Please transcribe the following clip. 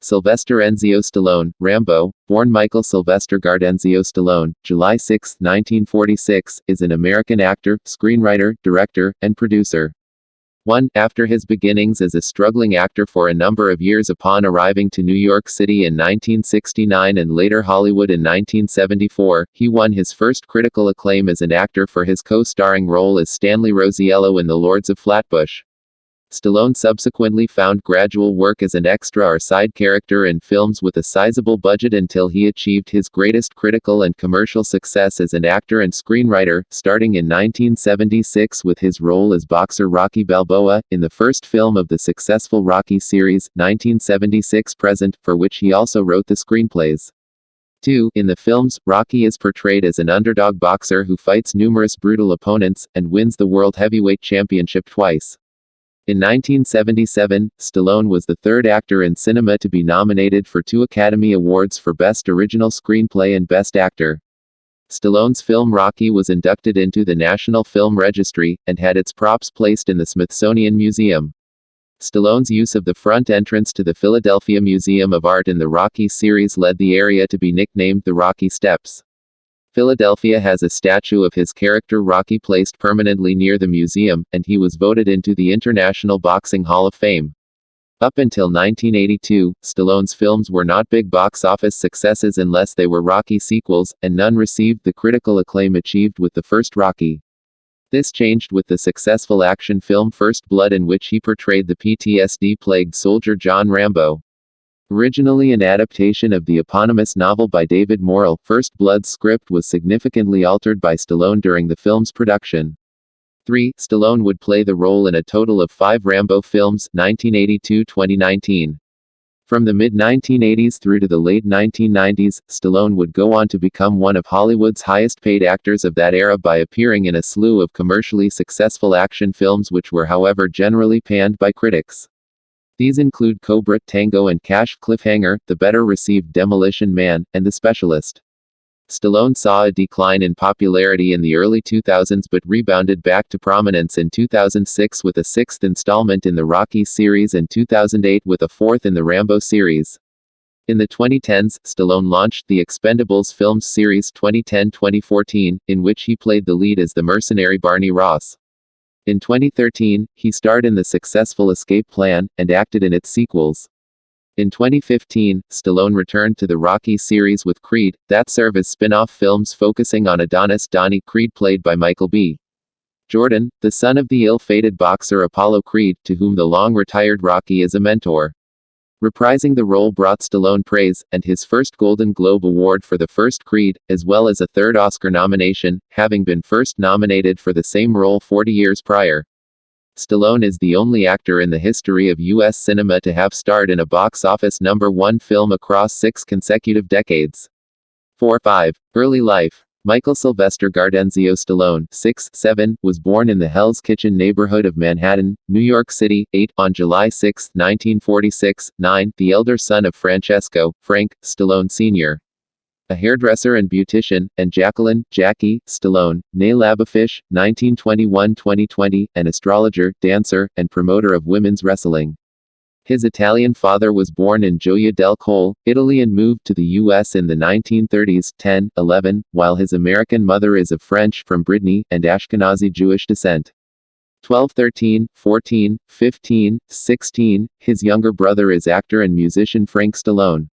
Sylvester Enzio Stallone, Rambo, born Michael Sylvester Gardenzio Stallone, July 6, 1946, is an American actor, screenwriter, director, and producer. 1. After his beginnings as a struggling actor for a number of years upon arriving to New York City in 1969 and later Hollywood in 1974, he won his first critical acclaim as an actor for his co-starring role as Stanley Rosiello in The Lords of Flatbush. Stallone subsequently found gradual work as an extra or side character in films with a sizable budget until he achieved his greatest critical and commercial success as an actor and screenwriter, starting in 1976 with his role as boxer Rocky Balboa, in the first film of the successful Rocky series, 1976-present, for which he also wrote the screenplays. 2. In the films, Rocky is portrayed as an underdog boxer who fights numerous brutal opponents, and wins the World Heavyweight Championship twice. In 1977, Stallone was the third actor in cinema to be nominated for 2 Academy Awards for Best Original Screenplay and Best Actor. Stallone's film Rocky was inducted into the National Film Registry, and had its props placed in the Smithsonian Museum. Stallone's use of the front entrance to the Philadelphia Museum of Art in the Rocky series led the area to be nicknamed the Rocky Steps. Philadelphia has a statue of his character Rocky placed permanently near the museum, and he was voted into the International Boxing Hall of Fame. Up until 1982, Stallone's films were not big box office successes unless they were Rocky sequels, and none received the critical acclaim achieved with the first Rocky. This changed with the successful action film First Blood, in which he portrayed the PTSD-plagued soldier John Rambo. Originally an adaptation of the eponymous novel by David Morrell, First Blood's script was significantly altered by Stallone during the film's production. 3. Stallone would play the role in a total of 5 Rambo films, 1982-2019. From the mid-1980s through to the late 1990s, Stallone would go on to become one of Hollywood's highest-paid actors of that era by appearing in a slew of commercially successful action films which were however generally panned by critics. These include Cobra, Tango and Cash, Cliffhanger, the better-received Demolition Man, and The Specialist. Stallone saw a decline in popularity in the early 2000s but rebounded back to prominence in 2006 with a 6th installment in the Rocky series and 2008 with a 4th in the Rambo series. In the 2010s, Stallone launched the Expendables films series 2010-2014, in which he played the lead as the mercenary Barney Ross. In 2013, he starred in the successful Escape Plan, and acted in its sequels. In 2015, Stallone returned to the Rocky series with Creed, that serve as spin-off films focusing on Adonis Donnie Creed, played by Michael B. Jordan, the son of the ill-fated boxer Apollo Creed, to whom the long-retired Rocky is a mentor. Reprising the role brought Stallone praise, and his first Golden Globe Award for the first Creed, as well as a 3rd Oscar nomination, having been first nominated for the same role 40 years prior. Stallone is the only actor in the history of U.S. cinema to have starred in a box office #1 film across 6 consecutive decades. 4-5. Early life. Michael Sylvester Gardenzio Stallone, 6'7", was born in the Hell's Kitchen neighborhood of Manhattan, New York City, 8, on July 6, 1946, 9, the elder son of Francesco, Frank, Stallone Sr., a hairdresser and beautician, and Jacqueline, Jackie, Stallone, née Labofish, 1921-2020, an astrologer, dancer, and promoter of women's wrestling. His Italian father was born in Gioia del Colle, Italy, and moved to the U.S. in the 1930s, 10, 11, while his American mother is of French from Brittany, and Ashkenazi Jewish descent. 12, 13, 14, 15, 16, his younger brother is actor and musician Frank Stallone.